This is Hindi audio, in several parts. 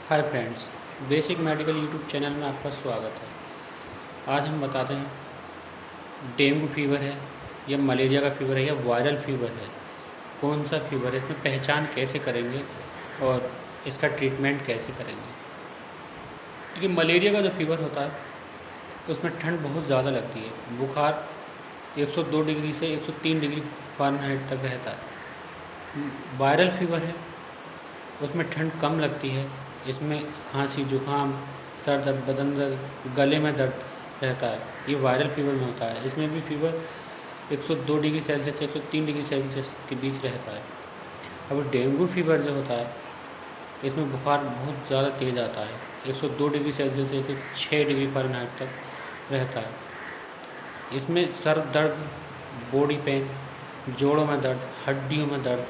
Hi friends, basic medical YouTube channel में आपका स्वागत है। आज हम बताते हैं डेंगू फीवर है या मलेरिया का फीवर है या वायरल फीवर है, कौन सा फीवर है, इसमें पहचान कैसे करेंगे और इसका ट्रीटमेंट कैसे करेंगे। क्योंकि मलेरिया का जो फीवर होता है तो उसमें ठंड बहुत ज़्यादा लगती है, बुखार 102 डिग्री से 103 डिग्री फ़ारेनहाइट तक रहता है। वायरल फीवर है, उसमें ठंड कम लगती है, इसमें खांसी जुकाम सर दर्द बदन दर्द गले में दर्द रहता है। ये वायरल फीवर में होता है। इसमें भी फीवर 102 डिग्री सेल्सियस से 103 डिग्री सेल्सियस के बीच रहता है। अब डेंगू फीवर जो होता है इसमें बुखार बहुत ज़्यादा तेज़ आता है, 102 डिग्री सेल्सियस से 106 डिग्री फ़ारेनहाइट तक रहता है। इसमें सर दर्द, बॉडी पेन, जोड़ों में दर्द, हड्डियों में दर्द,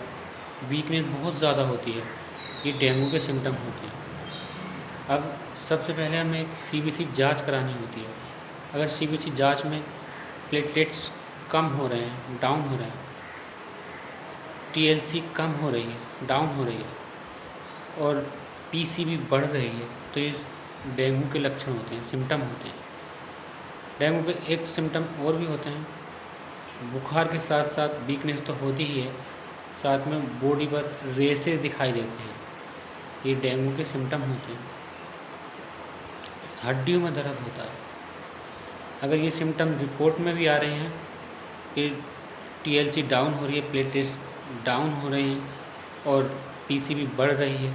वीकनेस बहुत ज़्यादा होती है। ये डेंगू के सिम्टम होते हैं। अब सबसे पहले हमें एक सीबीसी जांच करानी होती है। अगर सीबीसी जांच में प्लेटलेट्स कम हो रहे हैं, डाउन हो रहे हैं, टीएलसी कम हो रही है, डाउन हो रही है और पीसीबी बढ़ रही है, तो ये डेंगू के लक्षण होते हैं, सिम्टम होते हैं। डेंगू के एक सिम्टम और भी होते हैं, बुखार के साथ साथ वीकनेस तो होती ही है, साथ में बॉडी पर रेसेस दिखाई देते हैं। ये डेंगू के सिम्टम होते हैं। हड्डियों में दर्द होता है। अगर ये सिम्टम रिपोर्ट में भी आ रहे हैं कि टीएलसी डाउन हो रही है, प्लेटलेट्स डाउन हो रहे हैं और पीसीबी बढ़ रही है,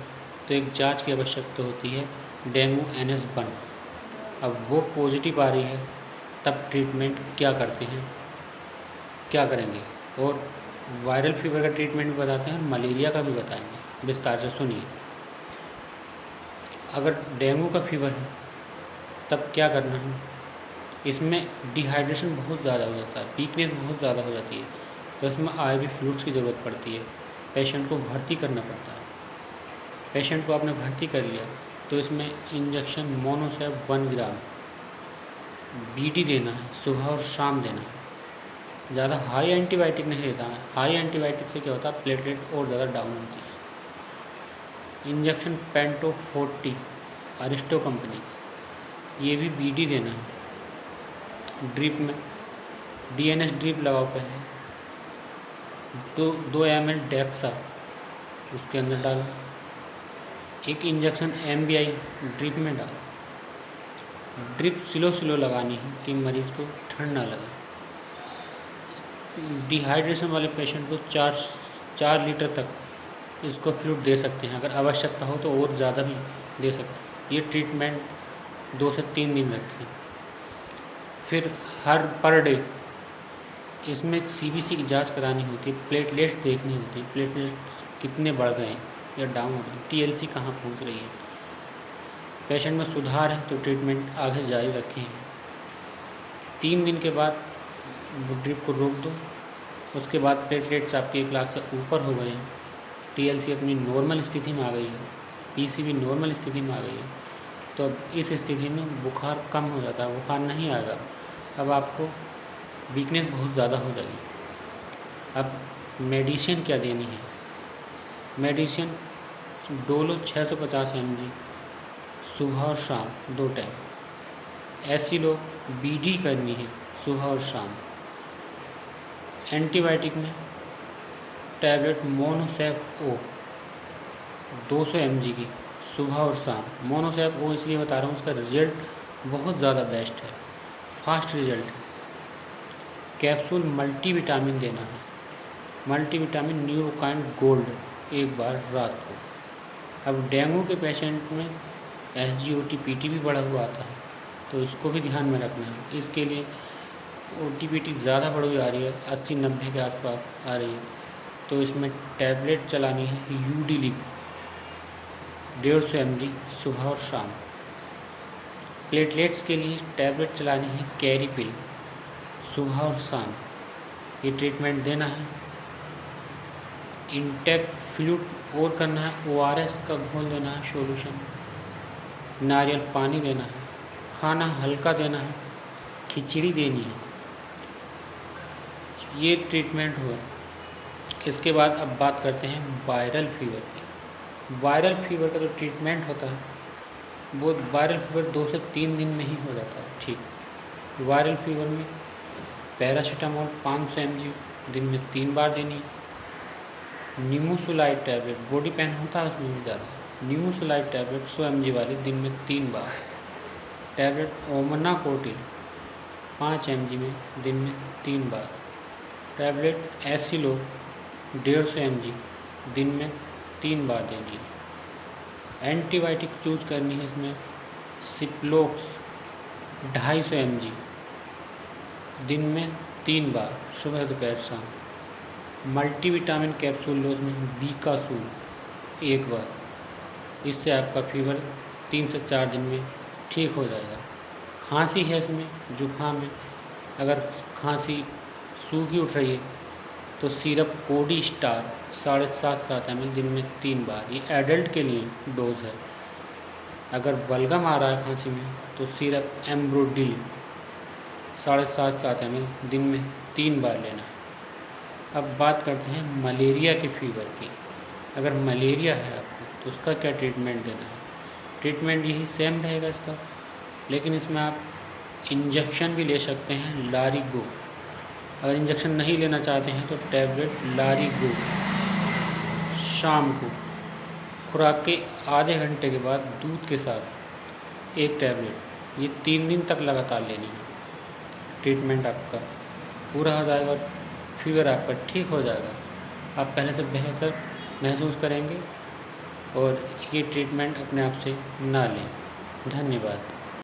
तो एक जांच की आवश्यकता होती है, डेंगू NH1। अब वो पॉजिटिव आ रही है, तब ट्रीटमेंट क्या करते हैं, क्या करेंगे, और वायरल फीवर का ट्रीटमेंट भी बताते हैं और मलेरिया का भी बताएंगे। विस्तार से सुनिए। अगर डेंगू का फीवर है तब क्या करना है। इसमें डिहाइड्रेशन बहुत ज़्यादा हो जाता है, वीकनेस बहुत ज़्यादा हो जाती है, तो इसमें IV फ्लूइड्स की ज़रूरत पड़ती है। पेशेंट को भर्ती करना पड़ता है। पेशेंट को आपने भर्ती कर लिया तो इसमें इंजेक्शन मोनोसेप 1 ग्राम BD देना है, सुबह और शाम देना है। ज़्यादा हाई एंटीबायोटिक नहीं देता है। हाई एंटीबायोटिक से क्या होता है, प्लेटलेट और ज़्यादा डाउन होती है। इंजेक्शन पेंटो 40 अरिस्टो कंपनी का, ये भी BD देना है। ड्रिप में DNS ड्रिप लगाओ पहले, 2 ml डेक्सा उसके अंदर डालो। एक इंजेक्शन MBI ड्रिप में डालो। ड्रिप स्लो लगानी है कि मरीज़ को ठंड ना लगे। डिहाइड्रेशन वाले पेशेंट को 4 लीटर तक इसको फ्लूइड दे सकते हैं। अगर आवश्यकता हो तो और ज़्यादा भी दे सकते हैं। ये ट्रीटमेंट 2 से 3 दिन रखें। फिर हर पर डे इसमें CBC की जांच करानी होती है, प्लेटलेट्स देखनी होती है, प्लेटलेट्स कितने बढ़ गए हैं या डाउन हो रहे हैं, TLC कहाँ पहुँच रही है। पेशेंट में सुधार है तो ट्रीटमेंट आगे जारी रखें। 3 दिन के बाद ड्रिप को रोक दो। उसके बाद प्लेटलेट्स आपके 1 लाख से ऊपर हो गए हैं, TLC अपनी नॉर्मल स्थिति में आ गई है, PCB नॉर्मल स्थिति में आ गई है, तो अब इस स्थिति में बुखार कम हो जाता है, बुखार नहीं आएगा। अब आपको वीकनेस बहुत ज़्यादा हो जाएगी। अब मेडिसिन क्या देनी है। मेडिसिन डोलो 650 mg सुबह और शाम 2 टाइम। एसिलो BD करनी है सुबह और शाम। एंटीबायोटिक में टैबलेट मोनोसेप O 200 mg की सुबह और शाम। मोनोसेप O इसलिए बता रहा हूँ, उसका रिजल्ट बहुत ज़्यादा बेस्ट है, फास्ट रिजल्ट है। कैप्सूल मल्टीविटामिन देना है, मल्टीविटामिन न्यूरोकाइन गोल्ड 1 बार रात को। अब डेंगू के पेशेंट में SGOT PT भी बढ़ा हुआ आता है, तो इसको भी ध्यान में रखना है। इसके लिए OTPT ज़्यादा बढ़ हुई आ रही है, 80-90 के आसपास आ रही है, तो इसमें टैबलेट चलानी है UD-LIP 150 mg सुबह और शाम। प्लेटलेट्स के लिए टैबलेट चलानी है कैरीपिल सुबह और शाम। ये ट्रीटमेंट देना है। इंटेक फ्लूइड और करना है, ORS का घोल देना है सॉल्यूशन, नारियल पानी देना है, खाना हल्का देना है, खिचड़ी देनी है। ये ट्रीटमेंट हुआ। इसके बाद अब बात करते हैं वायरल फीवर की। वायरल फीवर का जो ट्रीटमेंट होता है वो वायरल फीवर 2 से 3 दिन में ही हो जाता है ठीक। वायरल फीवर में पैरासीटामोल 500 mg दिन में 3 बार देनी है। नीमोसुलाइड टैबलेट बॉडी पेन होता है उसमें भी ज़्यादा, नीमोसुलाइड टैबलेट 100 mg वाली दिन में 3 बार। टैबलेट ओमनाकोटिल 5 mg में दिन में 3 बार। टैबलेट एसिलो 150 mg दिन में 3 बार देनी है। एंटीबायोटिक चूज करनी है इसमें सिप्लोक्स 250 mg दिन में 3 बार, सुबह दोपहर शाम। मल्टीविटामिन कैप्सूल लो उसमें बीकासूल 1 बार। इससे आपका फीवर 3 से 4 दिन में ठीक हो जाएगा। खांसी है इसमें, जुकाम है, अगर खांसी सूखी उठ रही है तो सिरप कोडी स्टार 7.5 ml दिन में 3 बार। ये एडल्ट के लिए डोज है। अगर बलगम आ रहा है खांसी में तो सिरप एम्ब्रोडिल 7.5 ml दिन में 3 बार लेना है। अब बात करते हैं मलेरिया के फीवर की। अगर मलेरिया है आपको तो उसका क्या ट्रीटमेंट देना है। ट्रीटमेंट यही सेम रहेगा इसका, लेकिन इसमें आप इंजेक्शन भी ले सकते हैं लारिगो। अगर इंजेक्शन नहीं लेना चाहते हैं तो टैबलेट लारिगो शाम को खुराक के आधे घंटे के बाद दूध के साथ 1 टैबलेट, ये 3 दिन तक लगातार लेनी है। ट्रीटमेंट आपका पूरा हो जाएगा और फीवर आपका ठीक हो जाएगा। आप पहले से बेहतर महसूस करेंगे और ये ट्रीटमेंट अपने आप से ना लें। धन्यवाद।